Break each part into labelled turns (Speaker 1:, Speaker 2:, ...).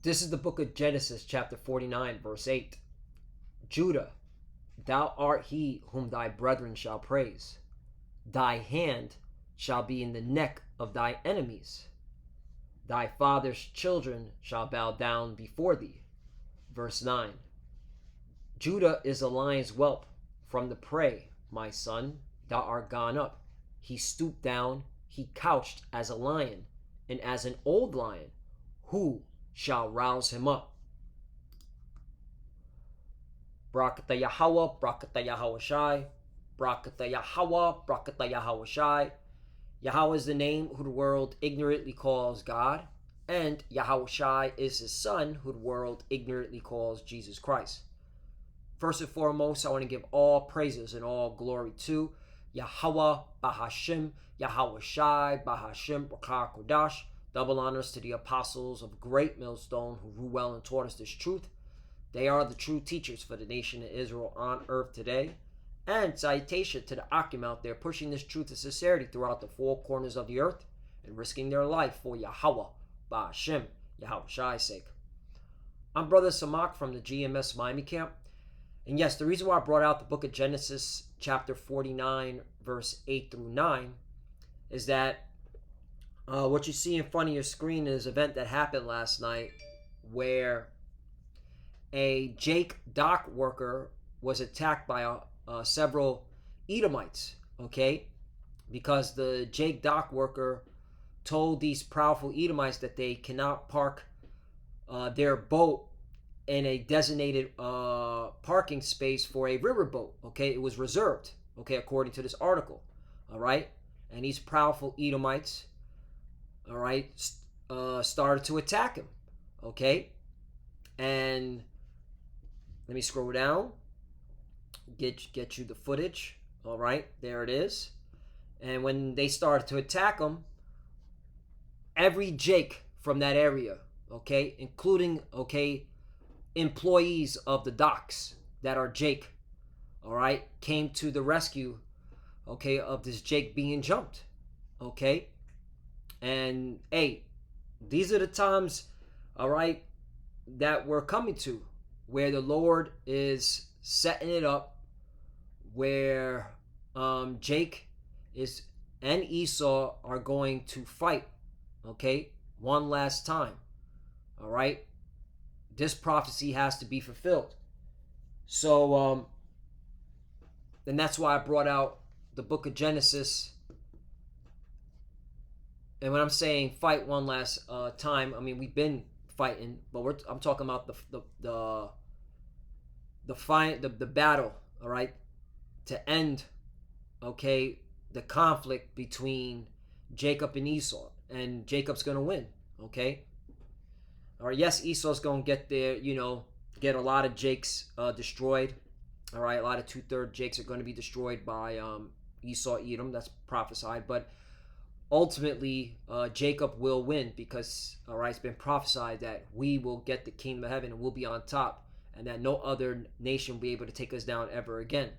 Speaker 1: This is the book of Genesis, chapter 49, verse 8. Judah, thou art he whom thy brethren shall praise. Thy hand shall be in the neck of thy enemies. Thy father's children shall bow down before thee. Verse 9. Judah is a lion's whelp from the prey, my son, thou art gone up. He stooped down, he couched as a lion, and as an old lion, who shall rouse him up? Brakata Yahweh, Brakata Yahweh Shai, Brakata Yahweh, Brakata Yahweh Shai. Yahweh is the name who the world ignorantly calls God, and Yahweh Shai is his son who the world ignorantly calls Jesus Christ. First and foremost, I want to give all praises and all glory to Yahweh Bahashim, Yahweh Shai Bahashim, Rakar Kodash. Double honors to the apostles of Great Millstone who grew well and taught us this truth. They are the true teachers for the nation of Israel on earth today. And salutation to the Akim out there pushing this truth of sincerity throughout the four corners of the earth and risking their life for Yahweh Bahashim, Yahweh Shai's sake. I'm Brother Samak from the GMS Miami camp. And yes, the reason why I brought out the book of Genesis, chapter 49, verse 8 through 9, is that what you see in front of your screen is an event that happened last night where a Jake dock worker was attacked by several Edomites, okay? Because the Jake dock worker told these proudful Edomites that they cannot park their boat in a designated parking space for a riverboat, okay? It was reserved, okay, according to this article, all right? And these proudful Edomites, all right, started to attack him, okay? And let me scroll down, get you the footage, all right? There it is. And when they started to attack him, every Jake from that area, okay, including, okay, employees of the docks that are Jake, all right, came to the rescue, okay, of this Jake being jumped, okay? And hey, these are the times, all right, that we're coming to, where the Lord is setting it up, where Jake is and Esau are going to fight, okay, one last time, all right? This prophecy has to be fulfilled. So, and that's why I brought out the book of Genesis. And when I'm saying fight one last time, I mean we've been fighting, but I'm talking about the battle, all right, to end, okay, the conflict between Jacob and Esau, and Jacob's gonna win, okay. All right, yes, Esau's gonna get there, get a lot of Jakes destroyed. All right, a lot of 2/3 Jakes are going to be destroyed by Esau, Edom. That's prophesied, but ultimately Jacob will win because, all right, it's been prophesied that we will get the kingdom of heaven and we'll be on top, and that no other nation will be able to take us down ever again.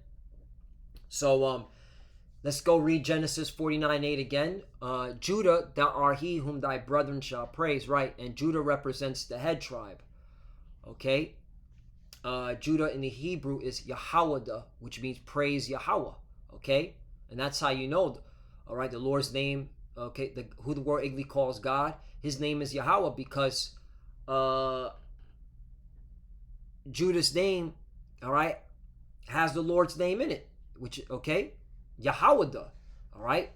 Speaker 1: So let's go read Genesis 49:8 again. Judah, thou art he whom thy brethren shall praise, right? And Judah represents the head tribe, okay? Judah in the Hebrew is Yahweh, which means praise Yahweh, okay? And that's how you know, all right, the Lord's name, okay, who the word Igli calls God, his name is Yahweh because Judah's name, all right, has the Lord's name in it, which, okay, Yahweh, all right?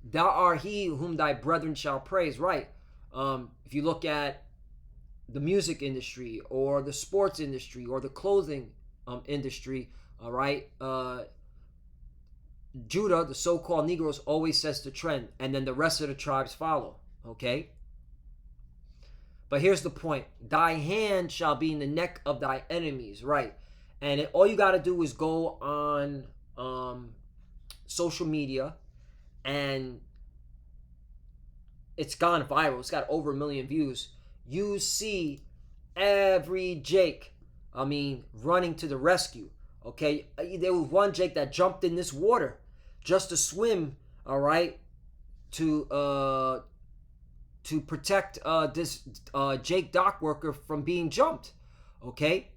Speaker 1: Thou art he whom thy brethren shall praise, right? If you look at the music industry or the sports industry or the clothing industry, all right, Judah, the so-called Negroes, always sets the trend, and then the rest of the tribes follow, okay? But here's the point. Thy hand shall be in the neck of thy enemies, right? And all you got to do is go on social media, and it's gone viral. It's got over 1 million views. You see every Jake, running to the rescue, okay? There was one Jake that jumped in this water just to swim, all right, to to protect this Jake dock worker from being jumped. Okay,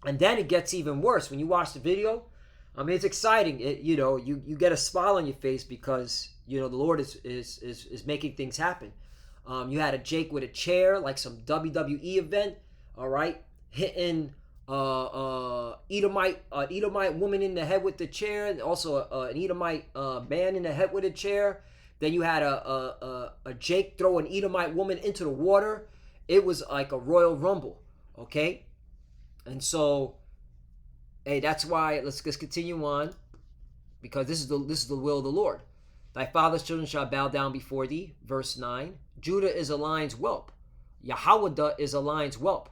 Speaker 1: and then it gets even worse when you watch the video. I mean, it's exciting. You get a smile on your face because the Lord is making things happen. You had a Jake with a chair, like some WWE event. All right, hitting Edomite woman in the head with the chair, and also an Edomite man in the head with a chair. Then you had a Jake throw an Edomite woman into the water. It was like a Royal Rumble, okay? And so, hey, that's why let's continue on, because this is the will of the Lord. Thy father's children shall bow down before thee. Verse 9. Judah is a lion's whelp. Yahweh is a lion's whelp.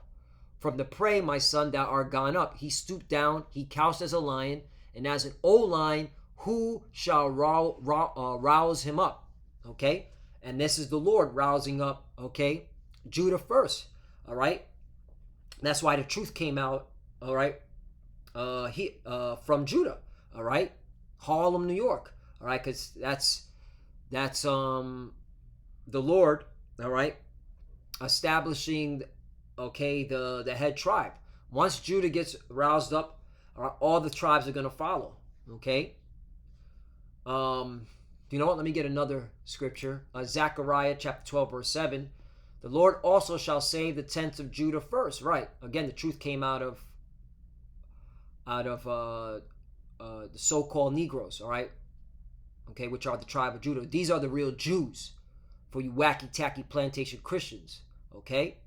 Speaker 1: From the prey, my son, thou art gone up. He stooped down, he couched as a lion, and as an old lion, who shall rouse him up? Okay? And this is the Lord rousing up, okay, Judah first. All right? That's why the truth came out, all right, from Judah, all right? Harlem, New York, all right? Because that's the Lord, all right, establishing, okay, the head tribe. Once Judah gets roused up, all the tribes are going to follow, okay? You know what? Let me get another scripture. Zechariah chapter 12, verse 7. The Lord also shall save the tents of Judah first. Right. Again, the truth came out of the so-called Negroes, all right? Okay, which are the tribe of Judah. These are the real Jews for you wacky-tacky plantation Christians, okay?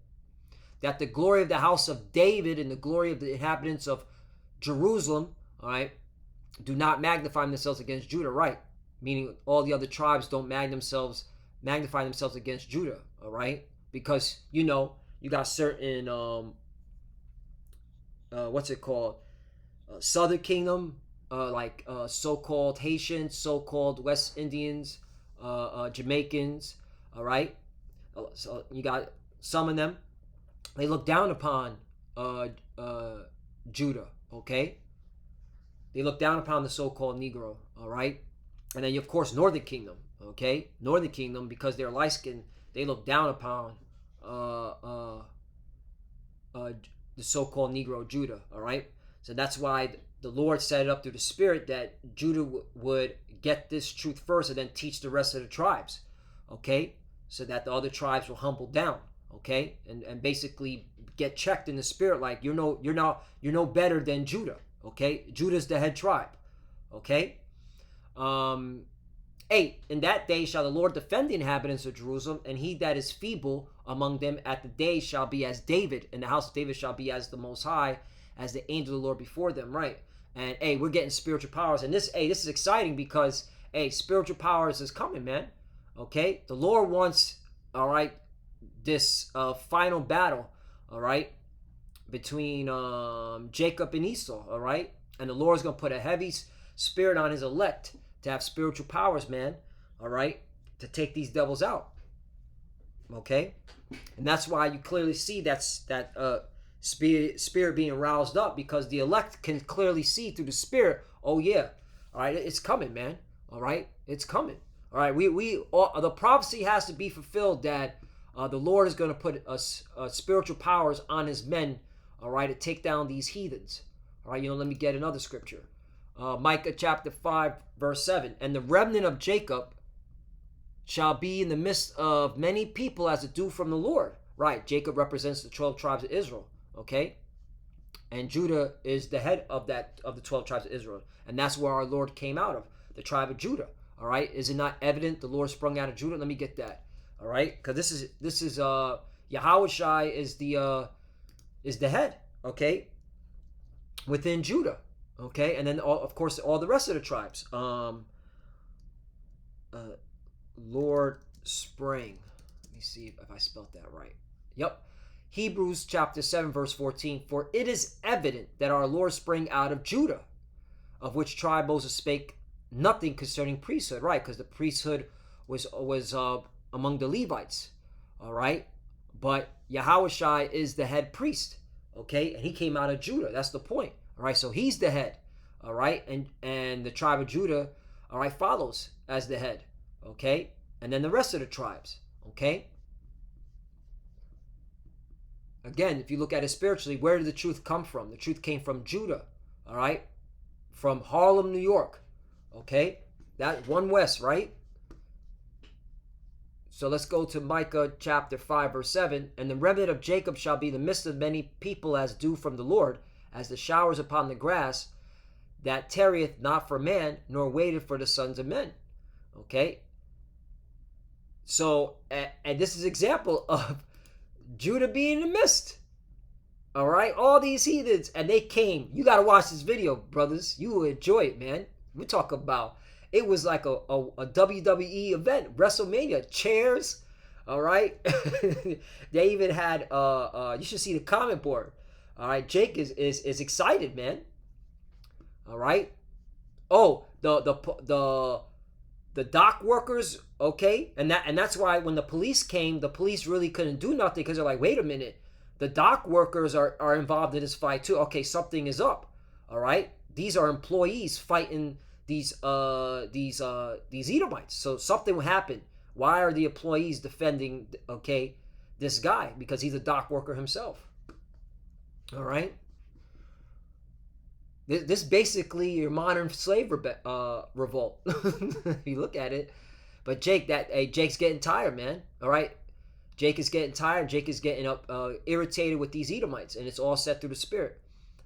Speaker 1: That the glory of the house of David and the glory of the inhabitants of Jerusalem, all right, do not magnify themselves against Judah, right? Meaning all the other tribes don't magnify themselves against Judah, all right? Because, you got certain, what's it called? Southern Kingdom, like so-called Haitians, so-called West Indians, Jamaicans, all right? So you got some of them. They look down upon Judah, okay? They look down upon the so-called Negro, all right? And then, of course, Northern Kingdom, okay? Northern Kingdom, because they're light-skinned, they look down upon the so-called Negro Judah, all right? So that's why the Lord set it up through the Spirit that Judah would get this truth first and then teach the rest of the tribes, okay? So that the other tribes will humble down, okay? And basically get checked in the Spirit, like you're no better than Judah, okay? Judah's the head tribe, okay? 8. In that day shall the Lord defend the inhabitants of Jerusalem, and he that is feeble among them at the day shall be as David, and the house of David shall be as the Most High, as the angel of the Lord before them, right? And we're getting spiritual powers, and this is exciting because spiritual powers is coming, man. Okay, the Lord wants, all right, this final battle, all right, between Jacob and Esau, all right, and the Lord's gonna put a heavy spirit on his elect to have spiritual powers, man, all right, to take these devils out, okay? And that's why you clearly see that spirit being roused up, because the elect can clearly see through the Spirit, oh yeah, all right, it's coming, man, all right, it's coming, all right, the prophecy has to be fulfilled that the Lord is going to put spiritual powers on his men, all right, to take down these heathens, all right? Let me get another scripture. Micah chapter 5, verse 7. And the remnant of Jacob shall be in the midst of many people as a dew from the Lord. Right, Jacob represents the 12 tribes of Israel, okay? And Judah is the head of the 12 tribes of Israel. And that's where our Lord came out of, the tribe of Judah, all right? Is it not evident the Lord sprung out of Judah? Let me get that, all right? Because this is Yahushai is the head, okay, within Judah. Okay, and then of course all the rest of the tribes. Lord sprang. Let me see if I spelled that right. Yep. Hebrews chapter 7, verse 14. For it is evident that our Lord sprang out of Judah, of which tribe Moses spake nothing concerning priesthood, right? Because the priesthood was among the Levites, all right? But Yahushai is the head priest, okay? And he came out of Judah. That's the point. All right, so he's the head, all right, and the tribe of Judah, all right, follows as the head, okay, and then the rest of the tribes, okay. Again, if you look at it spiritually, where did the truth come from? The truth came from Judah, all right? From Harlem, New York, okay? That one west, right? So let's go to Micah chapter 5, verse 7. And the remnant of Jacob shall be the midst of many people as dew from the Lord, as the showers upon the grass, that tarrieth not for man, nor waiteth for the sons of men. Okay? So, and this is an example of Judah being in the midst. All right? All these heathens, and they came. You got to watch this video, brothers. You will enjoy it, man. We talk about, it was like a WWE event, WrestleMania, chairs. All right? They even had, you should see the comment board. All right? Jake is excited, man. All right? Oh, the dock workers, okay? And that's why when the police came, the police really couldn't do nothing because they're like, wait a minute. The dock workers are involved in this fight too. Okay, something is up. All right? These are employees fighting these Edomites. So something will happen. Why are the employees defending, okay, this guy? Because he's a dock worker himself. All right? This basically your modern slave revolt. If you look at it. But Jake's getting tired, man. All right? Jake is getting tired. Jake is getting irritated with these Edomites. And it's all set through the Spirit.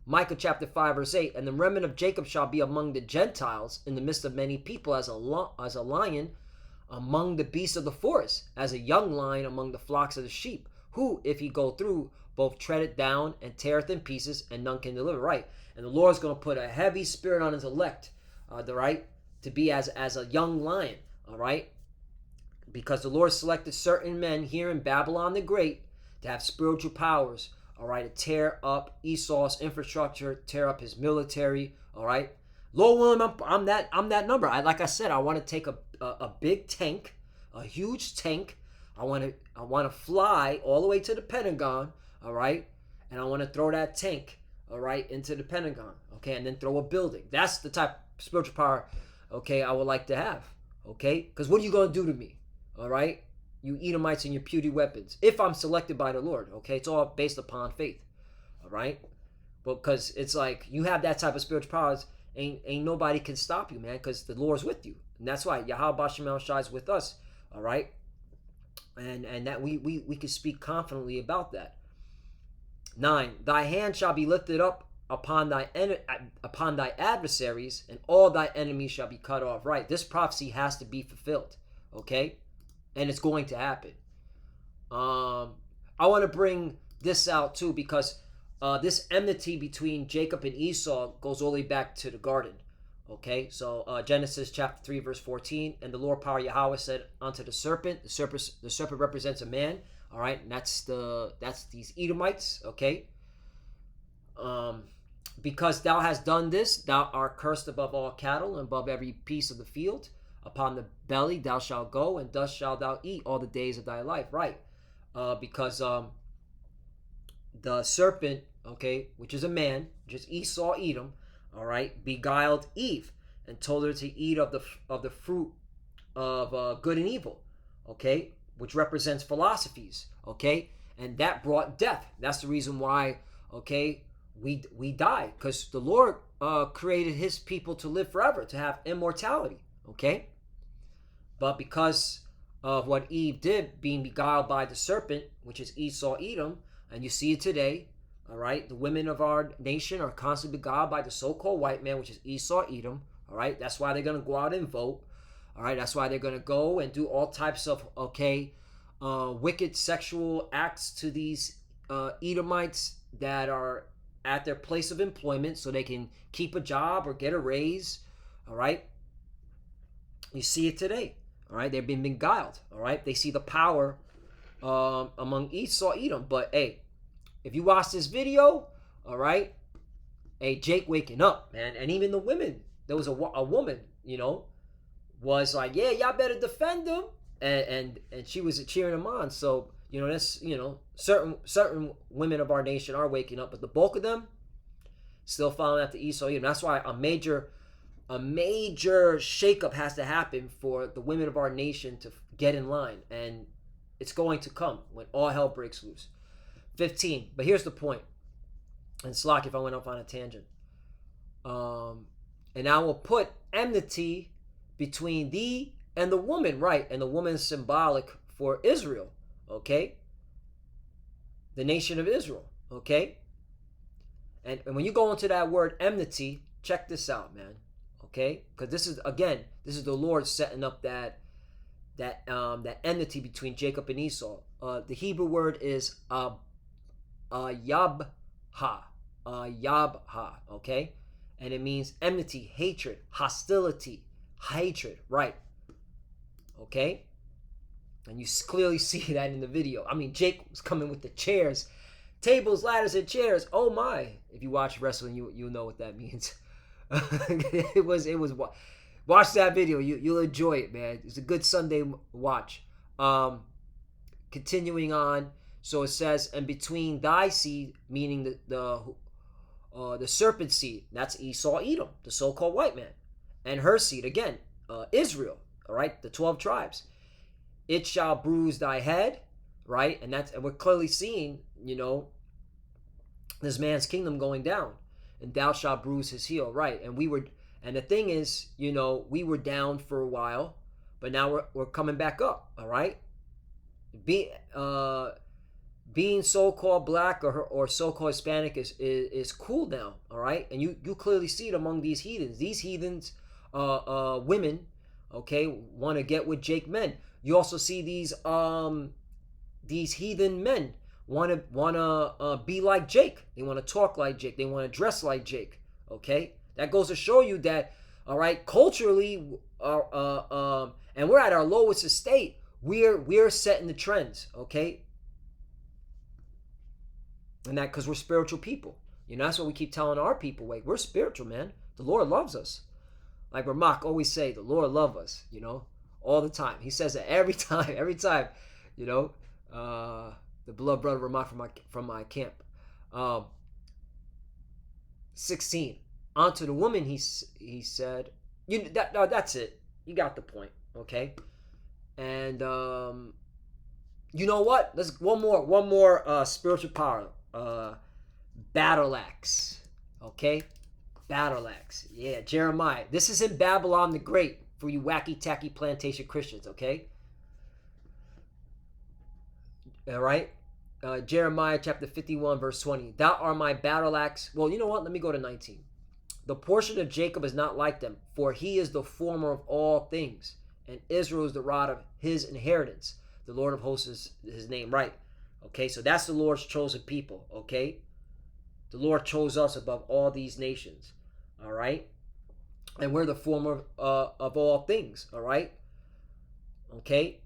Speaker 1: Micah chapter 5, verse 8. And the remnant of Jacob shall be among the Gentiles in the midst of many people as a lion among the beasts of the forest, as a young lion among the flocks of the sheep, who, if he go through, both tread it down and teareth in pieces, and none can deliver. Right? And the Lord's going to put a heavy spirit on his elect, right, to be as a young lion, all right? Because the Lord selected certain men here in Babylon the Great to have spiritual powers, all right, to tear up Esau's infrastructure, tear up his military, all right? Lord willing, I'm that number. Like I said, I want to take a big tank, a huge tank. I want to fly all the way to the Pentagon, all right? And I want to throw that tank, all right, into the Pentagon, okay, and then throw a building. That's the type of spiritual power, okay, I would like to have, okay? Because what are you going to do to me, all right? You Edomites and your puny weapons. If I'm selected by the Lord, okay? It's all based upon faith, all right? Because it's like you have that type of spiritual powers, ain't nobody can stop you, man, because the Lord's with you. And that's why Yahweh Shem Shai is with us, all right? And that we can speak confidently about that. 9. Thy hand shall be lifted up upon thy adversaries, and all thy enemies shall be cut off. Right? This prophecy has to be fulfilled. Okay? And it's going to happen. I want to bring this out too, because this enmity between Jacob and Esau goes all the way back to the garden. Okay? So Genesis chapter 3, verse 14. And the Lord power Yahweh said unto the serpent represents a man. All right, and that's these Edomites, okay? Because thou hast done this, thou art cursed above all cattle and above every piece of the field. Upon the belly thou shalt go, and thus shalt thou eat all the days of thy life. Right? Because the serpent, okay, which is a man, which is Esau, Edom, all right, beguiled Eve and told her to eat of the fruit of good and evil, okay, which represents philosophies, okay, and that brought death. That's the reason why, okay, we die, because the Lord created his people to live forever, to have immortality, okay, but because of what Eve did, being beguiled by the serpent, which is Esau, Edom, and you see it today, all right, the women of our nation are constantly beguiled by the so-called white man, which is Esau, Edom, all right, that's why they're going to go out and vote. All right, that's why they're going to go and do all types of, okay, wicked sexual acts to these Edomites that are at their place of employment so they can keep a job or get a raise. All right, you see it today. All right, they've been beguiled. All right, they see the power among Esau, Edom. But hey, if you watch this video, all right, hey, Jake waking up, man, and even the women. There was a woman, you know, was like, yeah, y'all better defend them, and she was cheering them on. So, you know, that's, you know, certain women of our nation are waking up, but the bulk of them still following after Esau. You know, that's why a major shakeup has to happen for the women of our nation to get in line, and it's going to come when all hell breaks loose. 15. But here's the point. And slack if I went off on a tangent. And I will put enmity between thee and the woman, right? And the woman is symbolic for Israel, okay? The nation of Israel, okay? And when you go into that word enmity, check this out, man, okay? Because this is the Lord setting up that enmity between Jacob and Esau. The Hebrew word is yabha, okay? And it means enmity, hatred, hostility, hatred, right? Okay? And you clearly see that in the video. I mean, Jake was coming with the chairs, tables, ladders, and chairs. Oh my! If you watch wrestling, you know what that means. it was. Watch that video. You'll enjoy it, man. It's a good Sunday watch. Continuing on. So it says, and between thy seed, meaning the serpent seed, that's Esau, Edom, the so-called white man, and her seed again, Israel. All right, the 12 tribes. It shall bruise thy head, right? And we're clearly seeing, this man's kingdom going down, and thou shalt bruise his heel, right? And the thing is, we were down for a while, but now we're coming back up, all right? Being so-called black or so-called Hispanic is cool now, all right? And you clearly see it among these heathens. These heathens, women, okay, want to get with Jake men. You also see these heathen men want to be like Jake. They want to talk like Jake. They want to dress like Jake. Okay, that goes to show you that, all right, culturally, and we're at our lowest estate. We're setting the trends. Okay, and that because we're spiritual people. That's what we keep telling our people. Like, we're spiritual, man. The Lord loves us. Like Ramak always say, the Lord loves us. All the time. He says it every time. The beloved brother Ramak from my camp. 16. Unto the woman he said, that's it. You got the point, okay? And you know what? Let's one more spiritual power. Battle axe, okay? Battle axe. Yeah, Jeremiah. This is in Babylon the Great for you wacky tacky plantation Christians, okay? All right. Jeremiah chapter 51 verse 20. Thou art my battle axe. Well, you know what? Let me go to 19. The portion of Jacob is not like them, for he is the former of all things, and Israel is the rod of his inheritance. The Lord of hosts is his name, right? Okay, so that's the Lord's chosen people, okay? The Lord chose us above all these nations, all right? And we're the former of all things, all right? Okay?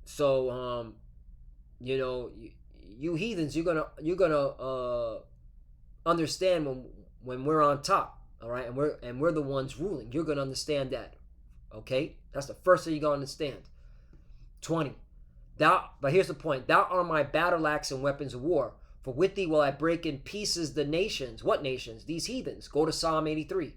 Speaker 1: So, you heathens, you're gonna understand when we're on top, all right? And we're the ones ruling. You're gonna understand that, okay? That's the first thing you're gonna understand. 20. But here's the point. Thou art my battle axe and weapons of war. For with thee will I break in pieces the nations. What nations? These heathens. Go to Psalm 83.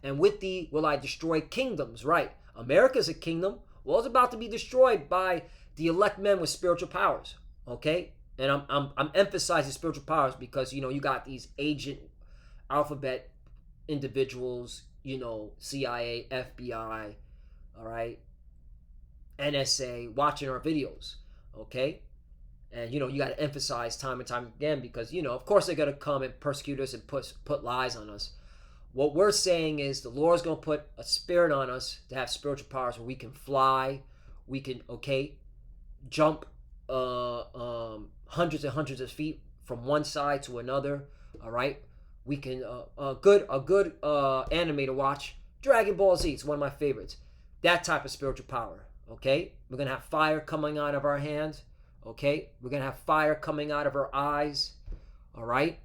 Speaker 1: And with thee will I destroy kingdoms. Right. America's a kingdom. Well, it's about to be destroyed by the elect men with spiritual powers. Okay? And I'm emphasizing spiritual powers because, you got these agent alphabet individuals, CIA, FBI, all right, NSA, watching our videos. Okay? And, you got to emphasize time and time again because, of course they're going to come and persecute us and put lies on us. What we're saying is the Lord's going to put a spirit on us to have spiritual powers where we can fly, we can, jump hundreds and hundreds of feet from one side to another, all right? We can, a good anime to watch, Dragon Ball Z, it's one of my favorites. That type of spiritual power, okay? We're going to have fire coming out of our hands. Okay, we're going to have fire coming out of our eyes, all right?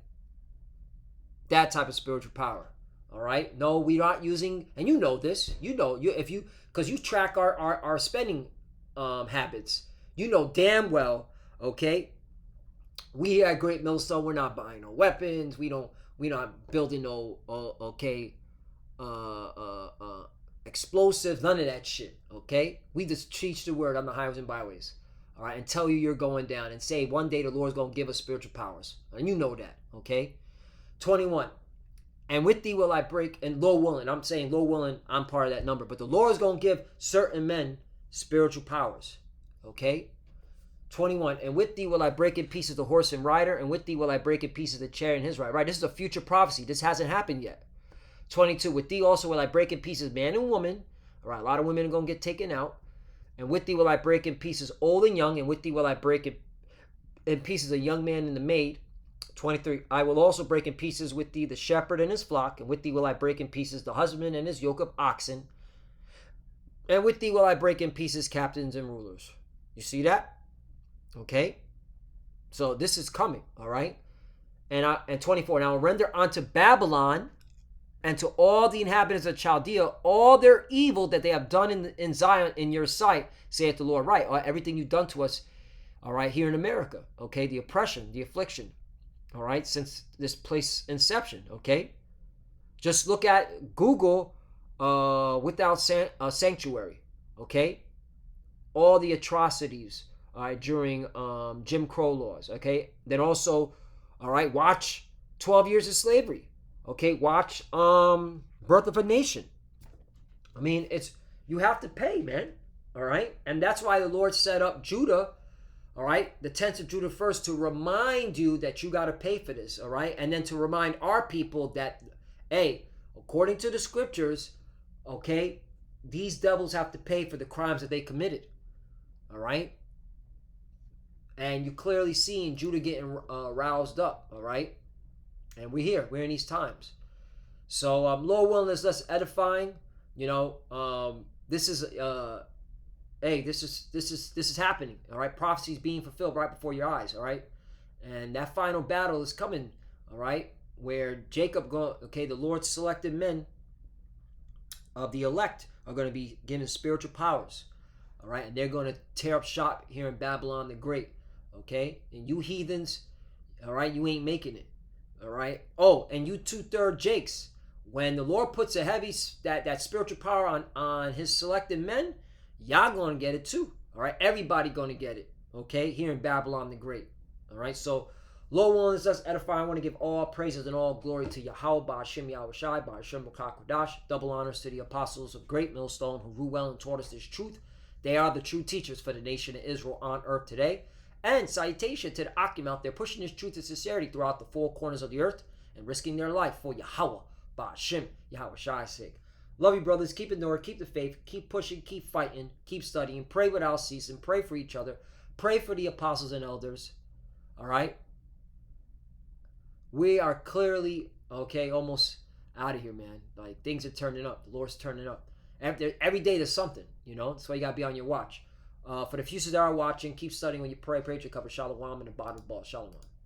Speaker 1: That type of spiritual power, all right? No, we're not using, and you know this, because you track our spending habits. You know damn well, okay? We at Great Millstone, we're not buying no weapons. We're not building no, explosives, none of that shit, okay? We just teach the word on the highways and byways. all right, and tell you you're going down and say one day the Lord's going to give us spiritual powers. And you know that, okay? 21. And with thee will I break, and Lord willing, I'm saying Lord willing, I'm part of that number, but the Lord is going to give certain men spiritual powers, okay? 21. And with thee will I break in pieces the horse and rider, and with thee will I break in pieces the chariot and his rider. Right, this is a future prophecy. This hasn't happened yet. 22. With thee also will I break in pieces man and woman. All right, a lot of women are going to get taken out. And with thee will I break in pieces old and young, and with thee will I break in pieces a young man and the maid. 23. I will also break in pieces with thee the shepherd and his flock, and with thee will I break in pieces the husband and his yoke of oxen. And with thee will I break in pieces captains and rulers. You see that? Okay? So this is coming, all right? And 24. And I will render unto Babylon and to all the inhabitants of Chaldea all their evil that they have done in Zion in your sight, saith the Lord. Right, everything you've done to us, all right, here in America, okay? The oppression, the affliction, all right, since this place inception, okay? Just look at Google without sanctuary, okay? All the atrocities, all right, during Jim Crow laws, okay? Then also, all right, watch 12 Years of Slavery. Okay, watch Birth of a Nation. I mean, you have to pay, man. All right? And that's why the Lord set up Judah, all right, the tents of Judah first to remind you that you got to pay for this, all right? And then to remind our people that, hey, according to the scriptures, okay, these devils have to pay for the crimes that they committed, all right? And you clearly seen Judah getting roused up, all right? And we're in these times. So, Lord willing, is less edifying. You know, this is happening. All right, prophecy is being fulfilled right before your eyes. All right, and that final battle is coming. All right, where Jacob the Lord selected men of the elect are going to be given spiritual powers. All right, and they're going to tear up shop here in Babylon the Great. Okay, and you heathens, all right, you ain't making it. All right. Oh, and you 2/3 Jakes, when the Lord puts a heavy that spiritual power on his selected men, y'all gonna get it too. All right. Everybody gonna get it. Okay. Here in Babylon the Great. All right. So, Lord willing, is us edify. I want to give all praises and all glory to Yahweh, Ba'Hashem Yahweh Shai, Ba'Hashem Kodash. Double honors to the apostles of Great Millstone who rule well and taught us this truth. They are the true teachers for the nation of Israel on earth today. And salutation to the Akim out there pushing this truth and sincerity throughout the four corners of the earth and risking their life for Yahweh, Ba'Hashem, Yahweh Shai's sake. Love you, brothers. Keep enduring, keep the faith, keep pushing, keep fighting, keep studying. Pray without ceasing. Pray for each other. Pray for the apostles and elders. All right? We are clearly, okay, almost out of here, man. Like, things are turning up. The Lord's turning up. Every day there's something, you know? That's why you got to be on your watch. For the futures that are watching, keep studying when you pray. Pray to cover Shalom and the bottom of the ball. Shalom.